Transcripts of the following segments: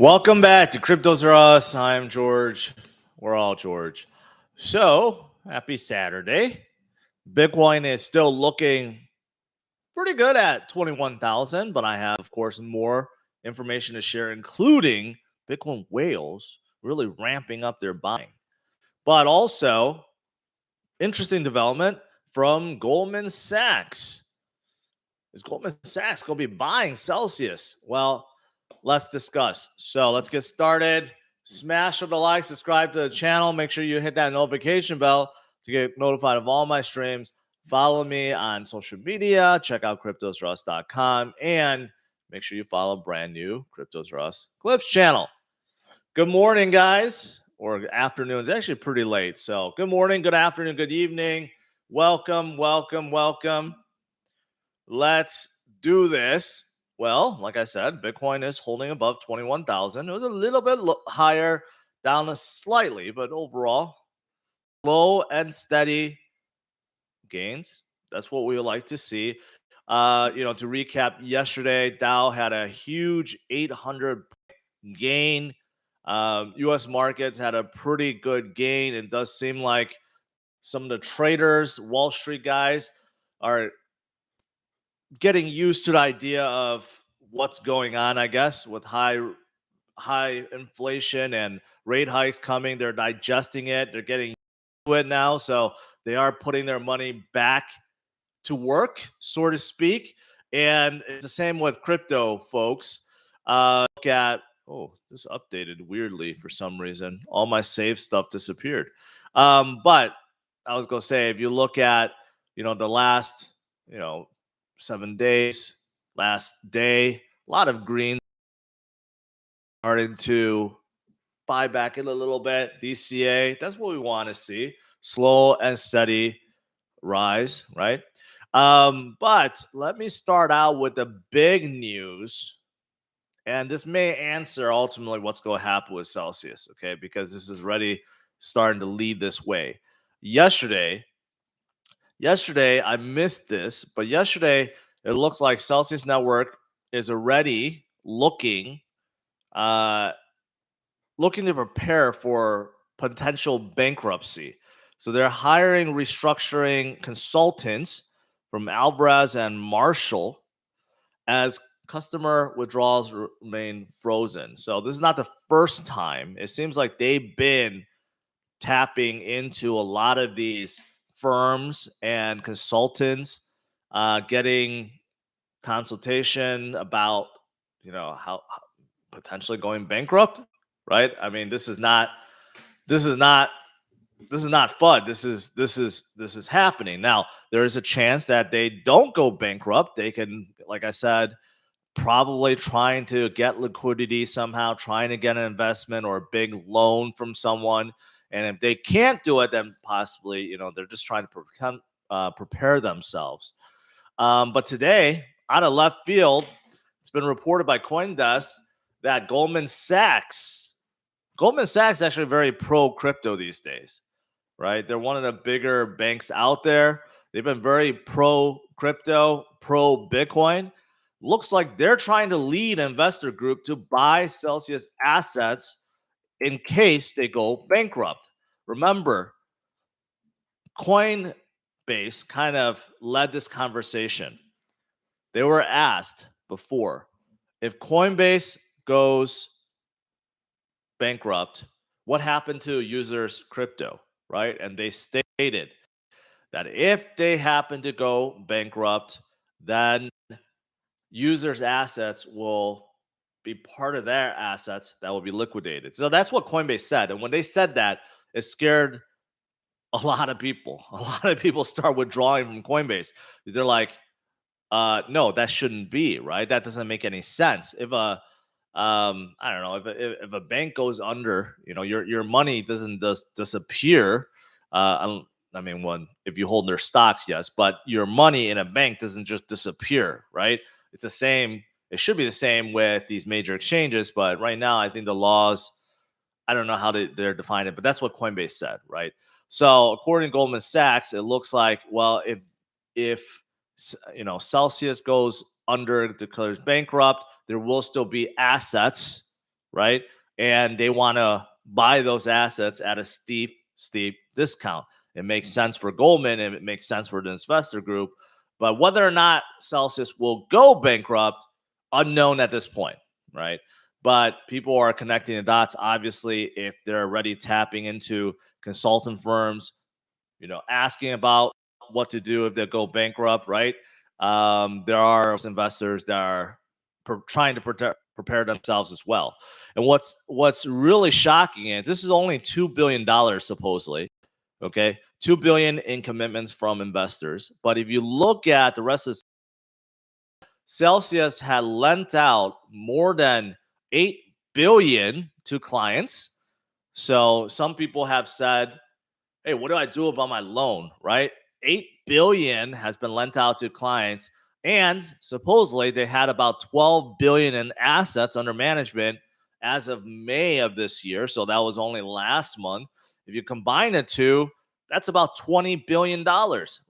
Welcome back to Cryptos Are Us. I'm George. We're all George. So, happy Saturday. Bitcoin is still looking pretty good at 21,000, but I have, of course, more information to share, including Bitcoin whales really ramping up their buying. But also, interesting development from Goldman Sachs. Is Goldman Sachs going to be buying Celsius? Well, let's discuss. So let's get started. Smash the like, subscribe to the channel. Make sure you hit that notification bell to get notified of all my streams. Follow me on social media. Check out cryptosrust.com and make sure you follow brand new Cryptos Rust Clips channel. Good morning, guys, or afternoon. It's actually pretty late. So good morning, good afternoon, good evening. Welcome, welcome, welcome. Let's do this. Well, like I said, Bitcoin is holding above 21,000. It was a little bit higher, down slightly, but overall, slow and steady gains. That's what we would like to see. To recap, yesterday, Dow had a huge 800 gain. U.S. markets had a pretty good gain. It does seem like some of the traders, Wall Street guys, are getting used to the idea of what's going on, I guess, with high inflation and rate hikes coming. They're digesting it. They're getting used to it now. So they are putting their money back to work, so to speak. And it's the same with crypto, folks. Look at, this updated weirdly for some reason. All my saved stuff disappeared. But I was going to say, if you look at, the last, 7 days, last day, a lot of green starting to buy back in a little bit. DCA, that's what we want to see. Slow and steady rise, right? But let me start out with the big news. And this may answer ultimately what's going to happen with Celsius, okay? Because this is already starting to lead this way. Yesterday, I missed this, but yesterday it looks like Celsius Network is already looking to prepare for potential bankruptcy. So they're hiring restructuring consultants from Alvarez and Marshall as customer withdrawals remain frozen. So this is not the first time. It seems like they've been tapping into a lot of these firms and consultants, getting consultation about, how potentially going bankrupt, right? I mean, this is not fun. This is happening. Now, there is a chance that they don't go bankrupt. They can, like I said, probably trying to get liquidity somehow, trying to get an investment or a big loan from someone. And if they can't do it, then possibly, they're just trying to prepare themselves. But today, out of left field, it's been reported by CoinDesk that Goldman Sachs actually very pro crypto these days, right? They're one of the bigger banks out there. They've been very pro crypto, pro Bitcoin. Looks like they're trying to lead an investor group to buy Celsius assets in case they go bankrupt. Remember, Coinbase kind of led this conversation. They were asked before, if Coinbase goes bankrupt, what happened to users' crypto, right? And they stated that if they happen to go bankrupt, then users' assets will be part of their assets that will be liquidated. So that's what Coinbase said. And when they said that, it scared a lot of people. A lot of people start withdrawing from Coinbase. They're like, no, that shouldn't be, right? That doesn't make any sense. If I don't know, if a bank goes under, your money doesn't just disappear. If you hold their stocks, yes, but your money in a bank doesn't just disappear, right? It's the same. It should be the same with these major exchanges, but right now I think the laws, I don't know how they're defined it, but that's what Coinbase said, right? So according to Goldman Sachs, it looks like, well, if Celsius goes under, declares bankrupt, there will still be assets right? And they want to buy those assets at a steep discount. It makes sense for Goldman and it makes sense for the investor group. But whether or not Celsius will go bankrupt, unknown at this point, right? But people are connecting the dots. Obviously, if they're already tapping into consultant firms, asking about what to do if they go bankrupt, right? There are investors that are trying to prepare themselves as well. And what's really shocking is this is only $2 billion supposedly. Okay, $2 billion in commitments from investors. But if you look at the rest of Celsius had lent out more than 8 billion to clients. So some people have said, hey, what do I do about my loan, right? 8 billion has been lent out to clients, and supposedly they had about 12 billion in assets under management as of May of this year. So that was only last month. If you combine the two, that's about $20 billion,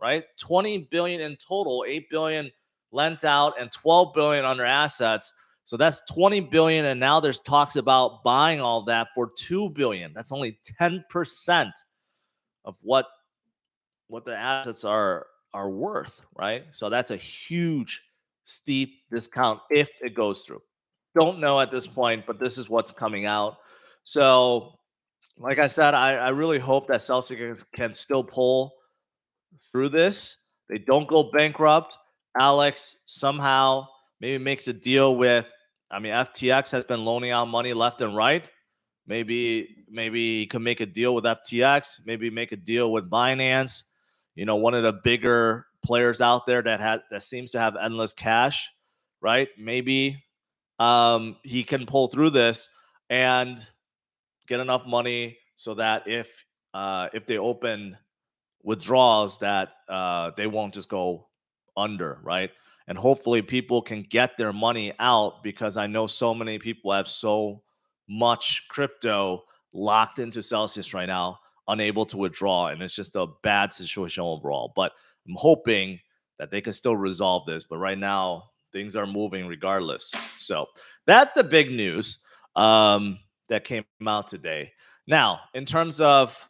right? 20 billion in total, 8 billion lent out and 12 billion under assets. So that's 20 billion. And now there's talks about buying all that for 2 billion. That's only 10% of what the assets are worth, right? So that's a huge steep discount if it goes through. Don't know at this point, but this is what's coming out. So like I said, I really hope that Celsius can still pull through this. They don't go bankrupt. Alex somehow maybe makes a deal with, FTX has been loaning out money left and right. Maybe he can make a deal with FTX, maybe make a deal with Binance, one of the bigger players out there that seems to have endless cash, right? Maybe he can pull through this and get enough money so that if they open withdrawals that they won't just go under, right? And hopefully people can get their money out, because I know so many people have so much crypto locked into Celsius right now, unable to withdraw, and it's just a bad situation overall. But I'm hoping that they can still resolve this. But right now, things are moving regardless. So that's the big news that came out today. Now, in terms of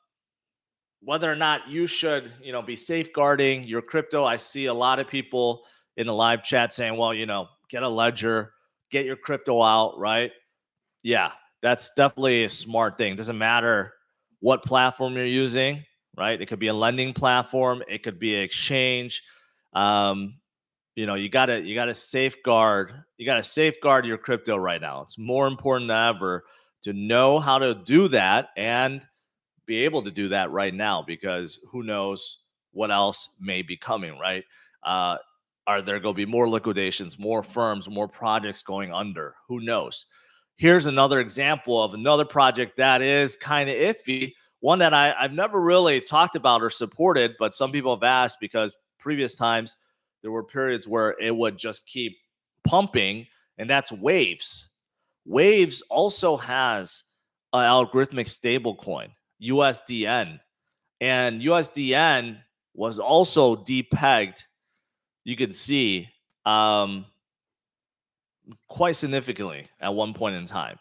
whether or not you should, be safeguarding your crypto, I see a lot of people in the live chat saying, well, get a ledger, get your crypto out, right? Yeah, that's definitely a smart thing. Doesn't matter what platform you're using, right? It could be a lending platform, it could be an exchange. You gotta safeguard your crypto right now. It's more important than ever to know how to do that and be able to do that right now, because who knows what else may be coming, right? Are there going to be more liquidations, more firms, more projects going under? Who knows? Here's another example of another project that is kind of iffy, one that I've never really talked about or supported, but some people have asked because previous times there were periods where it would just keep pumping, and that's Waves. Waves also has an algorithmic stable coin, USDN. And USDN was also depegged, you can see, quite significantly at one point in time.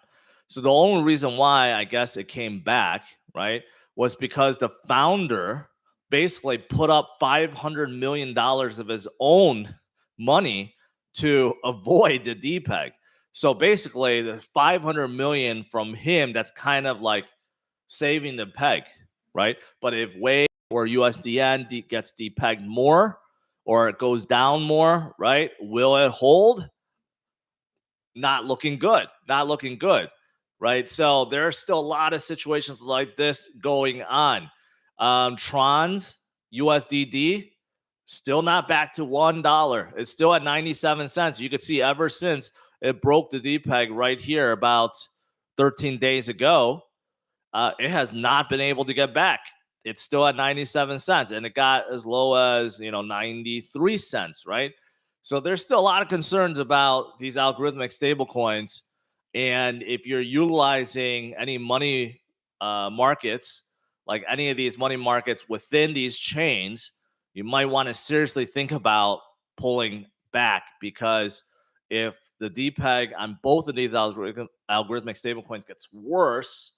So the only reason why I guess it came back, right, was because the founder basically put up $500 million of his own money to avoid the depeg. So basically the 500 million from him, that's kind of like saving the peg, right? But if Wave or USDN gets depegged more or it goes down more, right, will it hold? Not looking good, right? So there are still a lot of situations like this going on. Tron's USDD still not back to $1. It's still at 97 cents. You could see ever since it broke the depeg right here about 13 days ago, it has not been able to get back. It's still at 97 cents, and it got as low as 93 cents, right? So there's still a lot of concerns about these algorithmic stablecoins, and if you're utilizing any money markets, like any of these money markets within these chains, you might want to seriously think about pulling back, because if the DPEG on both of these algorithmic stablecoins gets worse,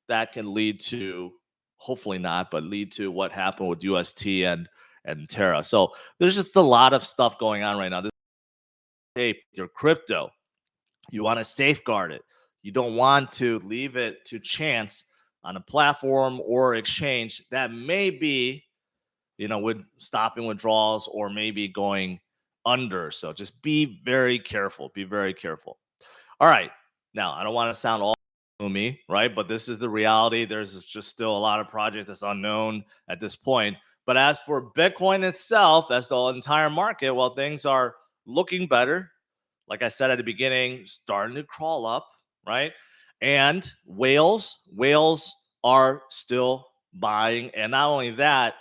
that can lead to, hopefully not, but lead to what happened with UST and Terra. So there's just a lot of stuff going on right now. Hey, your crypto, you want to safeguard it. You don't want to leave it to chance on a platform or exchange that may be, with stopping withdrawals or maybe going under. So just be very careful. Be very careful. All right. Now, I don't want to sound all gloomy, right? But this is the reality. There's just still a lot of projects that's unknown at this point. But as for Bitcoin itself, as the entire market, well, things are looking better. Like I said at the beginning, starting to crawl up, right? And whales are still buying. And not only that,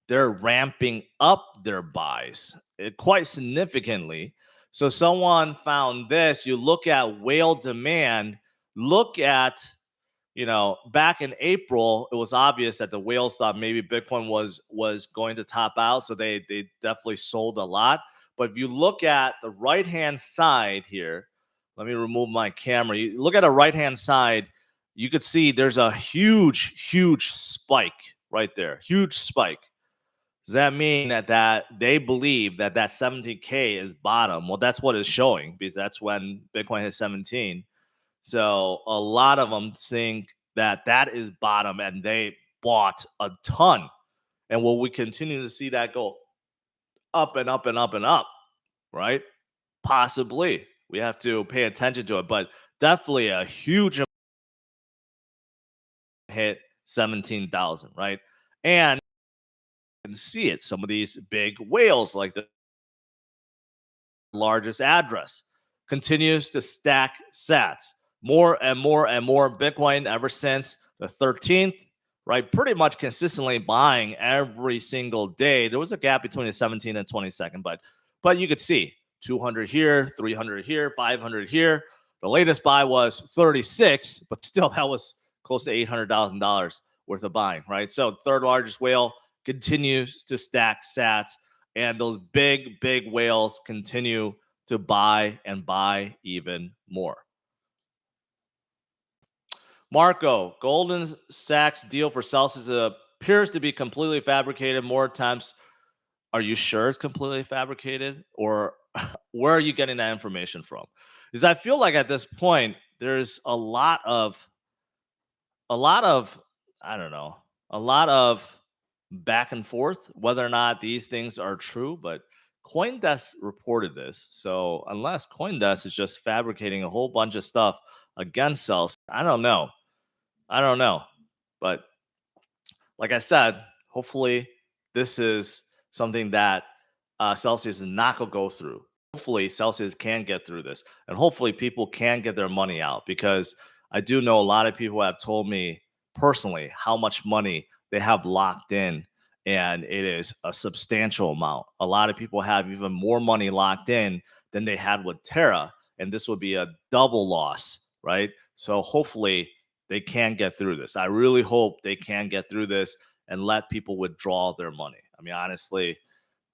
they're ramping up their buys quite significantly. So someone found this. You look at whale demand, look at, back in April, it was obvious that the whales thought maybe Bitcoin was going to top out. So they definitely sold a lot. But if you look at the right-hand side here, let me remove my camera. You look at the right-hand side, you could see there's a huge spike right there. Huge spike. Does that mean that they believe that 17K is bottom? Well, that's what it's showing, because that's when Bitcoin hit 17. So a lot of them think that is bottom, and they bought a ton. And will we continue to see that go up and up and up and up, right? Possibly. We have to pay attention to it, but definitely a huge hit 17,000, right? And you can see it. Some of these big whales, like the largest address, continues to stack sats. More and more and more Bitcoin ever since the 13th, right? Pretty much consistently buying every single day. There was a gap between the 17th and 22nd, but you could see 200 here, 300 here, 500 here. The latest buy was 36, but still that was close to $800,000 worth of buying, right? So third largest whale continues to stack sats, and those big whales continue to buy and buy even more. Marco, Goldman Sachs deal for Celsius appears to be completely fabricated. More attempts. Are you sure it's completely fabricated, or where are you getting that information from? Because I feel like at this point there's a lot of I don't know, a lot of back and forth whether or not these things are true. But CoinDesk reported this, so unless CoinDesk is just fabricating a whole bunch of stuff against Celsius, I don't know. But like I said, hopefully this is something that Celsius is not going to go through. Hopefully Celsius can get through this, and hopefully people can get their money out, because I do know a lot of people have told me personally how much money they have locked in, and it is a substantial amount. A lot of people have even more money locked in than they had with Terra, and this would be a double loss, right? So hopefully they can get through this. I really hope they can get through this and let people withdraw their money. I mean, honestly,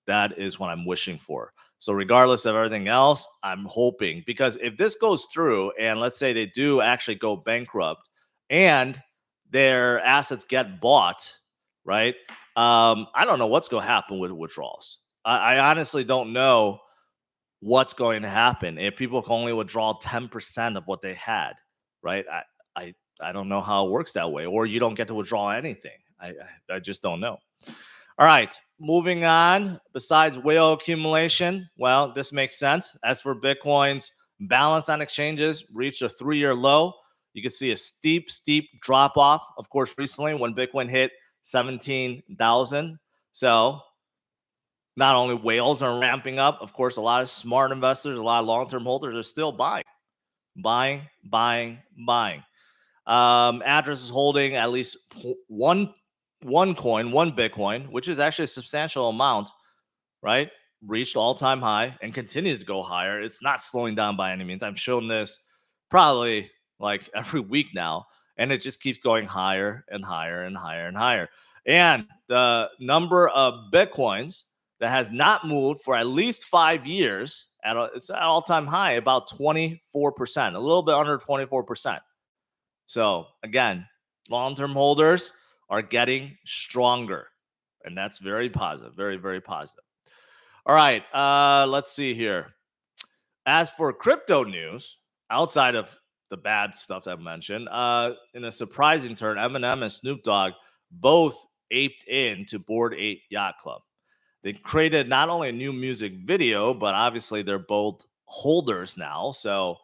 that is what I'm wishing for. So regardless of everything else, I'm hoping, because if this goes through and let's say they do actually go bankrupt and their assets get bought, right? I don't know what's going to happen with withdrawals. I honestly don't know what's going to happen if people can only withdraw 10% of what they had, right? I don't know how it works that way, or you don't get to withdraw anything. I just don't know. All right, moving on. Besides whale accumulation, well, this makes sense. As for Bitcoin's balance on exchanges, reached a 3-year low. You can see a steep drop off, of course, recently when Bitcoin hit 17,000. So not only whales are ramping up, of course, a lot of smart investors, a lot of long-term holders are still buying. Address is holding at least one Bitcoin, which is actually a substantial amount, right? Reached all-time high and continues to go higher. It's not slowing down by any means. I've shown this probably like every week now, and it just keeps going higher and higher and higher and higher. And the number of Bitcoins that has not moved for at least 5 years it's at all-time high, about 24%, a little bit under 24%. So again, long-term holders are getting stronger, and that's very positive, very, very positive. All right, let's see here. As for crypto news, outside of the bad stuff I mentioned, in a surprising turn, Eminem and Snoop Dogg both aped in to Bored Ape Yacht Club. They created not only a new music video, but obviously they're both holders now. So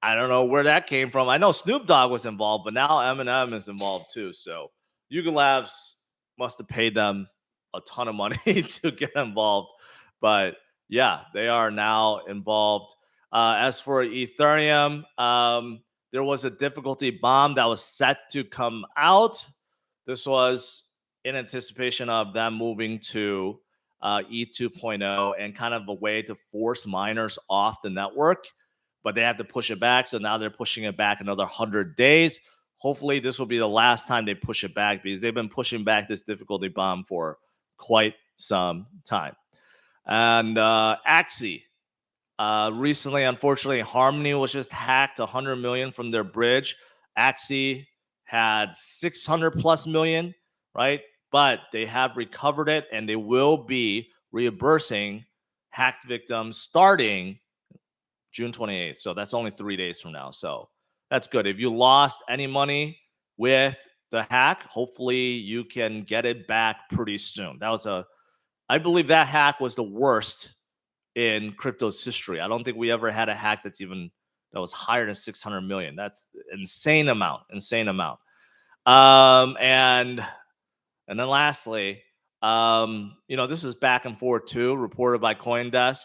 I don't know where that came from. I know Snoop Dogg was involved, but now Eminem is involved too. So Yuga Labs must have paid them a ton of money to get involved. But yeah, they are now involved. As for Ethereum, there was a difficulty bomb that was set to come out. This was in anticipation of them moving to E 2.0 and kind of a way to force miners off the network, but they had to push it back. So now they're pushing it back another 100 days. Hopefully, this will be the last time they push it back, because they've been pushing back this difficulty bomb for quite some time. And Axie, recently, unfortunately, Harmony was just hacked 100 million from their bridge. Axie had 600 plus million, right? But they have recovered it, and they will be reimbursing hacked victims starting June 28th. So that's only 3 days from now. So that's good. If you lost any money with the hack, hopefully you can get it back pretty soon. I believe that hack was the worst in crypto's history. I don't think we ever had a hack that was higher than 600 million. That's insane amount. And then lastly, this is back and forth too, reported by CoinDesk.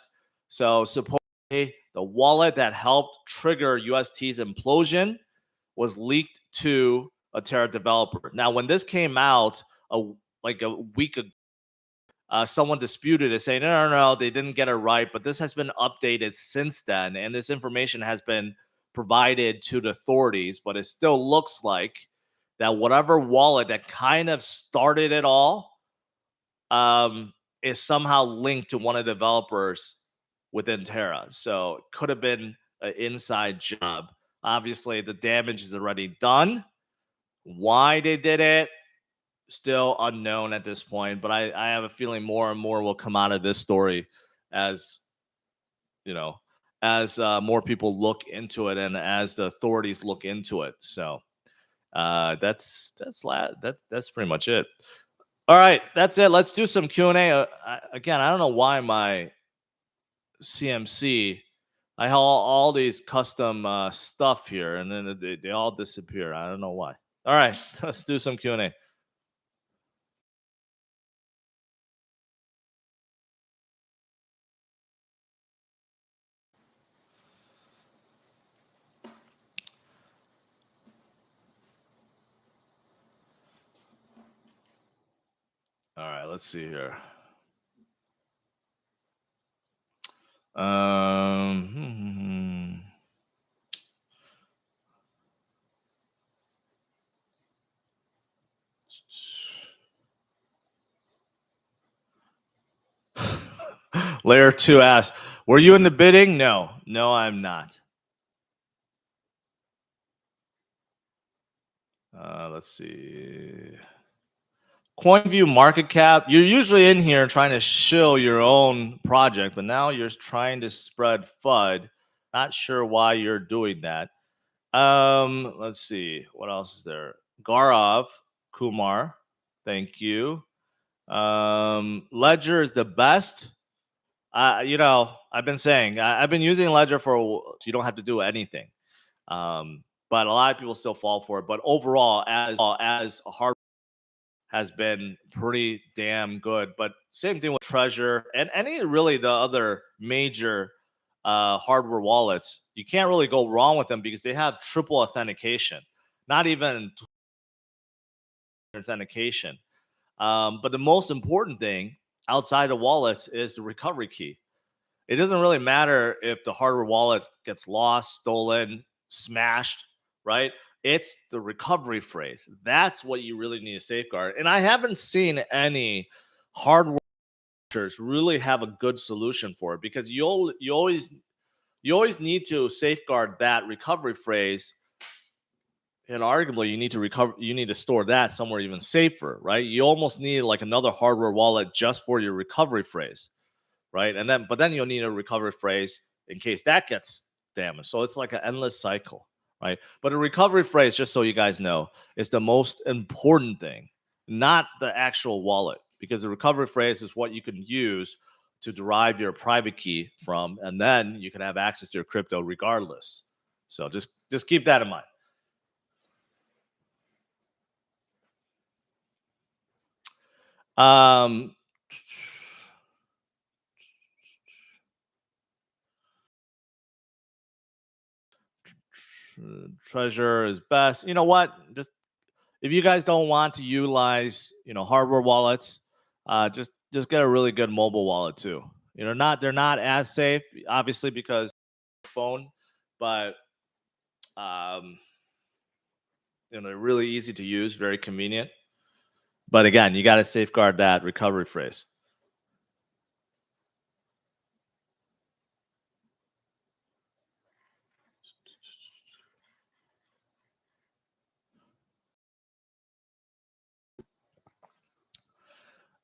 So supposedly the wallet that helped trigger UST's implosion was leaked to a Terra developer. Now, when this came out like a week ago, someone disputed it, saying, no, they didn't get it right. But this has been updated since then, and this information has been provided to the authorities. But it still looks like that whatever wallet that kind of started it all is somehow linked to one of the developers within Terra. So it could have been an inside job. Obviously, the damage is already done. Why they did it, still unknown at this point. But I have a feeling more and more will come out of this story as more people look into it and as the authorities look into it. So that's pretty much it. All right, that's it. Let's do some Q&A. Again, I don't know why my CMC, I have all these custom stuff here, and then they all disappear. I don't know why. All right, let's do some Q&A. All right, let's see here. Layer 2 asks, were you in the bidding? No, I'm not. Let's see. CoinView market cap. You're usually in here trying to shill your own project, but now you're trying to spread FUD. Not sure why you're doing that. Let's see. What else is there? Gaurav Kumar. Thank you. Ledger is the best. I've been saying I've been using Ledger so you don't have to do anything. But a lot of people still fall for it. But overall, as a hard has been pretty damn good. But same thing with Treasure and any really the other major hardware wallets. You can't really go wrong with them because they have triple authentication, not even authentication. But the most important thing outside of wallets is the recovery key. It doesn't really matter if the hardware wallet gets lost, stolen, smashed, right? It's the recovery phrase. That's what you really need to safeguard. And I haven't seen any hardware really have a good solution for it, because you always need to safeguard that recovery phrase, and arguably you need to store that somewhere even safer, right? You almost need like another hardware wallet just for your recovery phrase, right? But then you'll need a recovery phrase in case that gets damaged. So it's like an endless cycle, right? But a recovery phrase, just so you guys know, is the most important thing, not the actual wallet, because the recovery phrase is what you can use to derive your private key from, and then you can have access to your crypto regardless. So just keep that in mind. Um, Treasure is best. You know what? Just if you guys don't want to utilize, hardware wallets, just get a really good mobile wallet too. They're not as safe, obviously, because phone, but um, they're really easy to use, very convenient. But again, you got to safeguard that recovery phrase.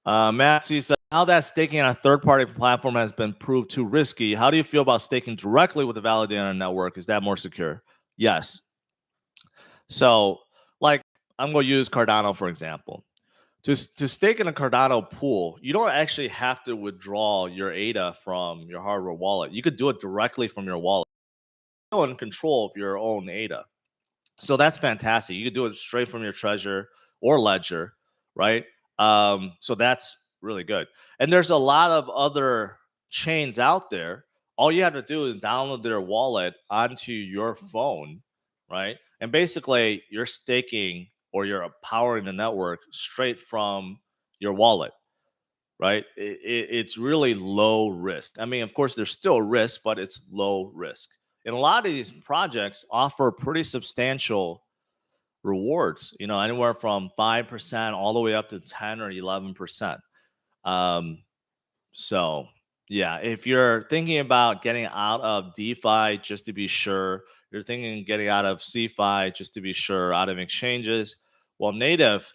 Matt C said, now that staking on a third-party platform has been proved too risky, how do you feel about staking directly with the validator network? Is that more secure? Yes. So, like, I'm going to use Cardano, for example. To stake in a Cardano pool, you don't actually have to withdraw your ADA from your hardware wallet. You could do it directly from your wallet. You're still in control of your own ADA. So that's fantastic. You could do it straight from your Treasure or Ledger, right? So that's really good. And there's a lot of other chains out there. All you have to do is download their wallet onto your phone, right? And basically, you're staking or you're powering the network straight from your wallet, right? It's really low risk. I mean, of course, there's still risk, but it's low risk. And a lot of these projects offer pretty substantial rewards, anywhere from 5% all the way up to 10 or 11%. So yeah, if you're thinking about getting out of DeFi, just to be sure, you're thinking getting out of CeFi, just to be sure, out of exchanges, well, native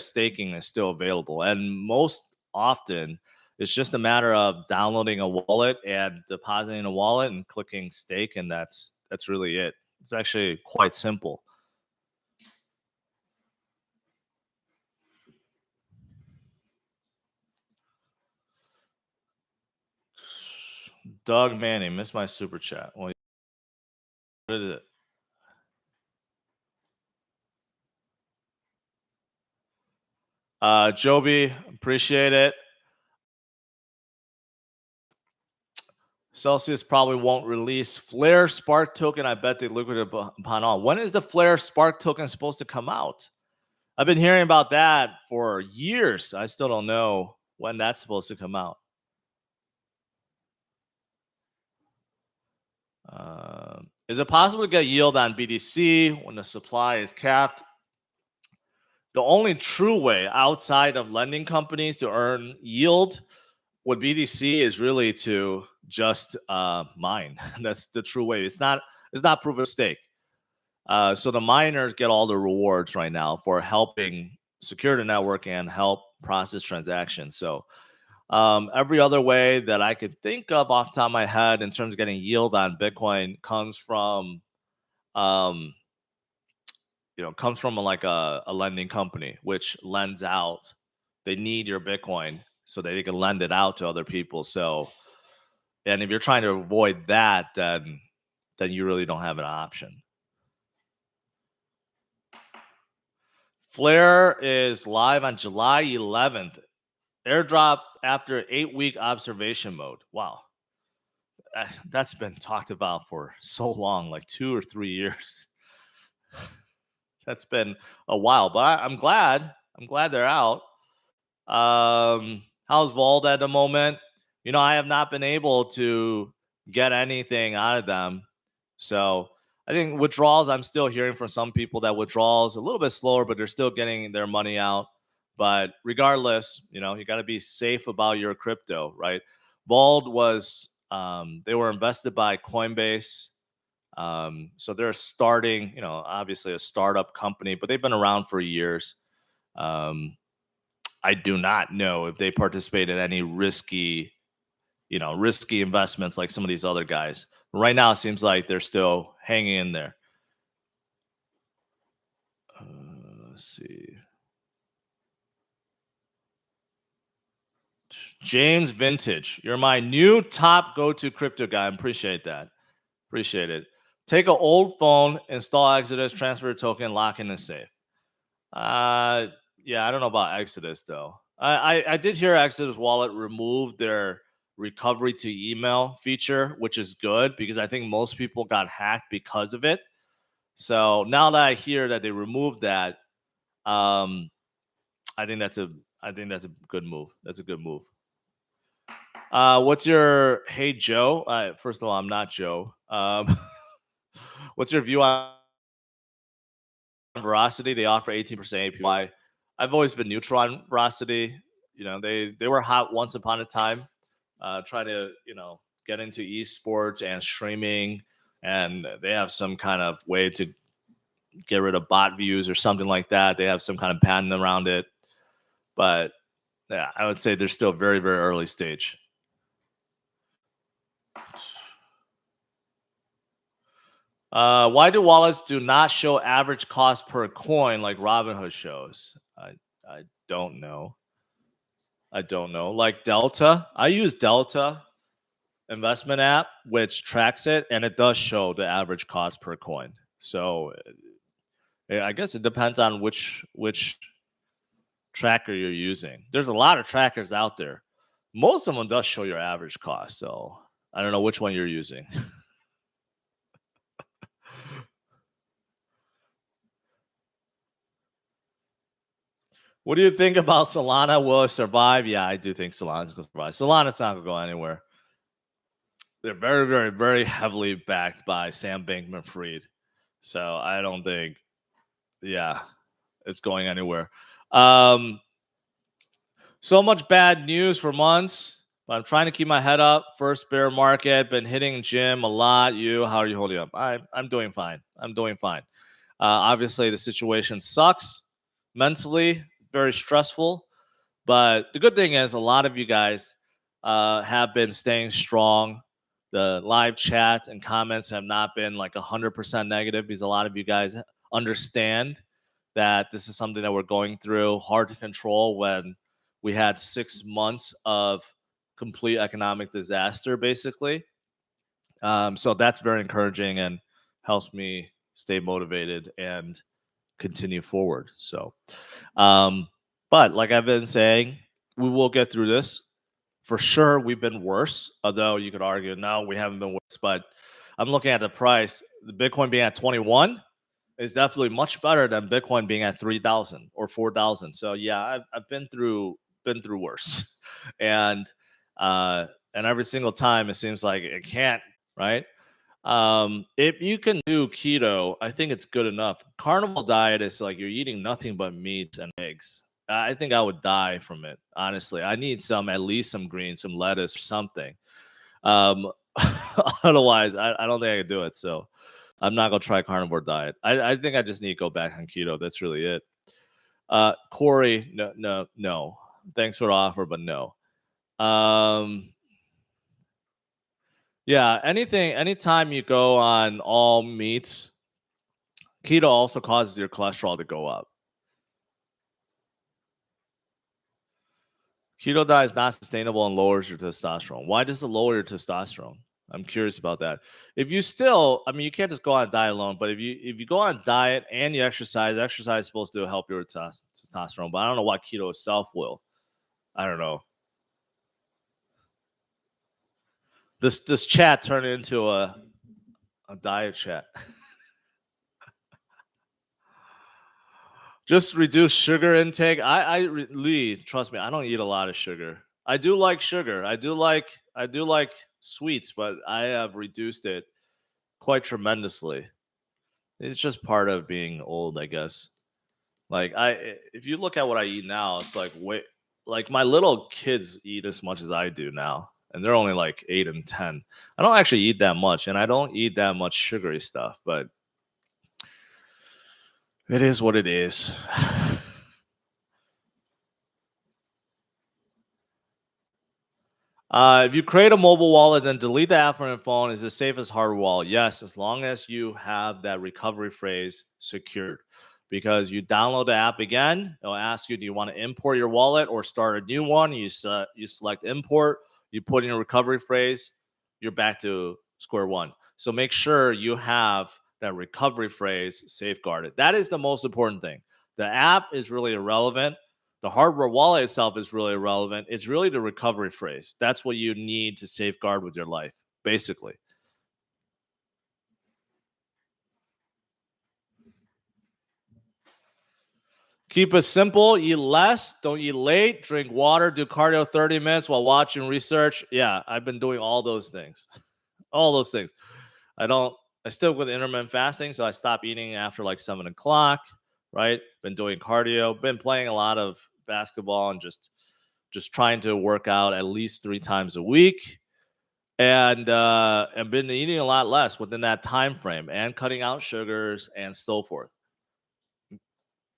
staking is still available, and most often it's just a matter of downloading a wallet and depositing a wallet and clicking stake, and that's really it. It's actually quite simple. Doug Manning, missed my super chat. Well, what is it? Joby, appreciate it. Celsius probably won't release Flare Spark token. I bet they liquidate upon all. When is the Flare Spark token supposed to come out? I've been hearing about that for years. I still don't know when that's supposed to come out. Is it possible to get yield on BTC when the supply is capped? The only true way outside of lending companies to earn yield with BTC is really to just mine. That's the true way. It's not proof of stake. So the miners get all the rewards right now for helping secure the network and help process transactions. So every other way that I could think of off the top of my head in terms of getting yield on Bitcoin comes from like a lending company which lends out. They need your Bitcoin so that they can lend it out to other people. So, and if you're trying to avoid that, then you really don't have an option. Flare is live on July 11th. Airdrop after 8-week observation mode. Wow. That's been talked about for so long, like 2 or 3 years. That's been a while, but I'm glad. I'm glad they're out. How's Vault at the moment? I have not been able to get anything out of them. So I think withdrawals, I'm still hearing from some people that withdrawals a little bit slower, but they're still getting their money out. But regardless, you got to be safe about your crypto, right? Bald was they were invested by Coinbase. So they're starting, obviously a startup company, but they've been around for years. I do not know if they participate in any risky investments like some of these other guys. Right now, it seems like they're still hanging in there. Let's see. James Vintage, you're my new top go-to crypto guy. I appreciate that. Appreciate it. Take an old phone, install Exodus, transfer a token, lock in the safe. Yeah, I don't know about Exodus though. I did hear Exodus Wallet removed their recovery to email feature, which is good because I think most people got hacked because of it. So now that I hear that they removed that, I think that's a good move. That's a good move. What's your Hey Joe? First of all, I'm not Joe. What's your view on Veracity? They offer 18% APY. I've always been neutral on Veracity. They were hot once upon a time, trying to get into esports and streaming, and they have some kind of way to get rid of bot views or something like that. They have some kind of patent around it, but yeah, I would say they're still very, very early stage. Why do wallets do not show average cost per coin like Robinhood shows? I don't know. I don't know. Like Delta, I use Delta investment app, which tracks it, and it does show the average cost per coin. So I guess it depends on which tracker you're using. There's a lot of trackers out there. Most of them does show your average cost. So I don't know which one you're using. What do you think about Solana? Will it survive? Yeah, I do think Solana's going to survive. Solana's not going to go anywhere. They're very, very, very heavily backed by Sam Bankman-Fried. So I don't think, it's going anywhere. So much bad news for months, but I'm trying to keep my head up. First bear market, been hitting gym a lot. How are you holding up? I'm doing fine. I'm doing fine. Obviously, the situation sucks mentally, very stressful. But the good thing is, a lot of you guys have been staying strong. The live chat and comments have not been like 100% negative because a lot of you guys understand that this is something that we're going through, hard to control when we had 6 months of complete economic disaster, basically. So that's very encouraging and helps me stay motivated and continue forward. So, but like I've been saying, we will get through this. For sure, we've been worse, although you could argue, no, we haven't been worse. But I'm looking at the price. The Bitcoin being at 21 is definitely much better than Bitcoin being at 3,000 or 4,000. So yeah, I've been through worse, and every single time it seems like it can't, right? If you can do keto, I think it's good enough. Carnivore diet is like you're eating nothing but meat and eggs. I think I would die from it. Honestly, I need at least some greens, some lettuce, or something. Um, Otherwise, I don't think I could do it. So I'm not gonna try carnivore diet. I think I just need to go back on keto. That's really it. Corey, no. Thanks for the offer, but no. Yeah, anytime you go on all meats, keto also causes your cholesterol to go up. Keto diet is not sustainable and lowers your testosterone. Why does it lower your testosterone? I'm curious about that. If you still, I mean, you can't just go on a diet alone, but if you go on a diet and you exercise is supposed to help your testosterone. But I don't know what keto itself will. I don't know. This chat turned into a diet chat. Just reduce sugar intake. Lee, trust me, I don't eat a lot of sugar. I do like sugar. I do like sweets, but I have reduced it quite tremendously. It's just part of being old, I guess. Like if you look at what I eat now, it's like like my little kids eat as much as I do now, and they're only like 8 and 10. I don't actually eat that much, and I don't eat that much sugary stuff, but it is what it is. If you create a mobile wallet, then delete the app from your phone is the safest hard wallet. Yes, as long as you have that recovery phrase secured. Because you download the app again, it'll ask you, do you want to import your wallet or start a new one? You select import, you put in your recovery phrase, you're back to square one. So make sure you have that recovery phrase safeguarded. That is the most important thing. The app is really irrelevant. The hardware wallet itself is really irrelevant. It's really the recovery phrase. That's what you need to safeguard with your life, basically. Keep it simple. Eat less. Don't eat late. Drink water. Do cardio 30 minutes while watching research. Yeah, I've been doing all those things. All those things. I stick with intermittent fasting. So I stop eating after like 7 o'clock, right? Been doing cardio. Been playing a lot of basketball and just trying to work out at least 3 times a week. And been eating a lot less within that time frame and cutting out sugars and so forth.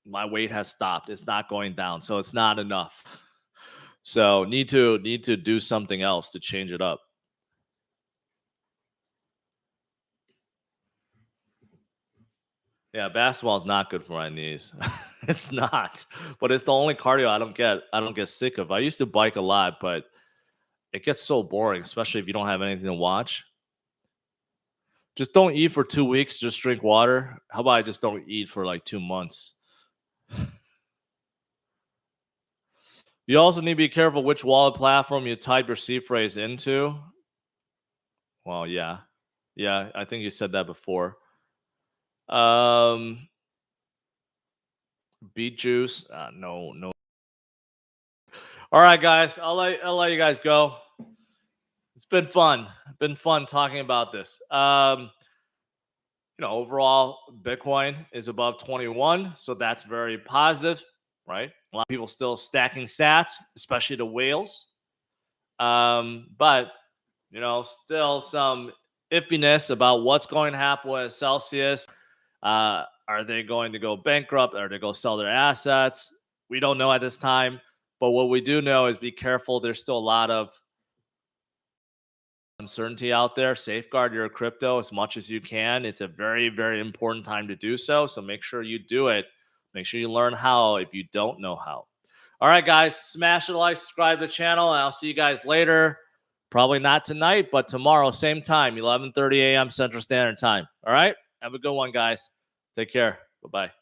My weight has stopped. It's not going down, so it's not enough. So need to do something else to change it up. Yeah, basketball is not good for my knees. It's not, but it's the only cardio I don't get sick of. I used to bike a lot, but it gets so boring, especially if you don't have anything to watch. Just don't eat for 2 weeks. Just drink water. How about I just don't eat for like 2 months? You also need to be careful which wallet platform you type your C phrase into. Well, yeah. Yeah, I think you said that before. Um, Beet juice. No, no. All right, guys. I'll let you guys go. It's been fun. Been fun talking about this. Overall, Bitcoin is above 21, so that's very positive, right? A lot of people still stacking sats, especially the whales. But still some iffiness about what's going to happen with Celsius. Are they going to go bankrupt? Are they going to sell their assets? We don't know at this time. But what we do know is be careful. There's still a lot of uncertainty out there. Safeguard your crypto as much as you can. It's a very, very important time to do so. So make sure you do it. Make sure you learn how if you don't know how. All right, guys, smash the like, subscribe to the channel, and I'll see you guys later. Probably not tonight, but tomorrow, same time, 11:30 a.m. Central Standard Time. All right? Have a good one, guys. Take care. Bye-bye.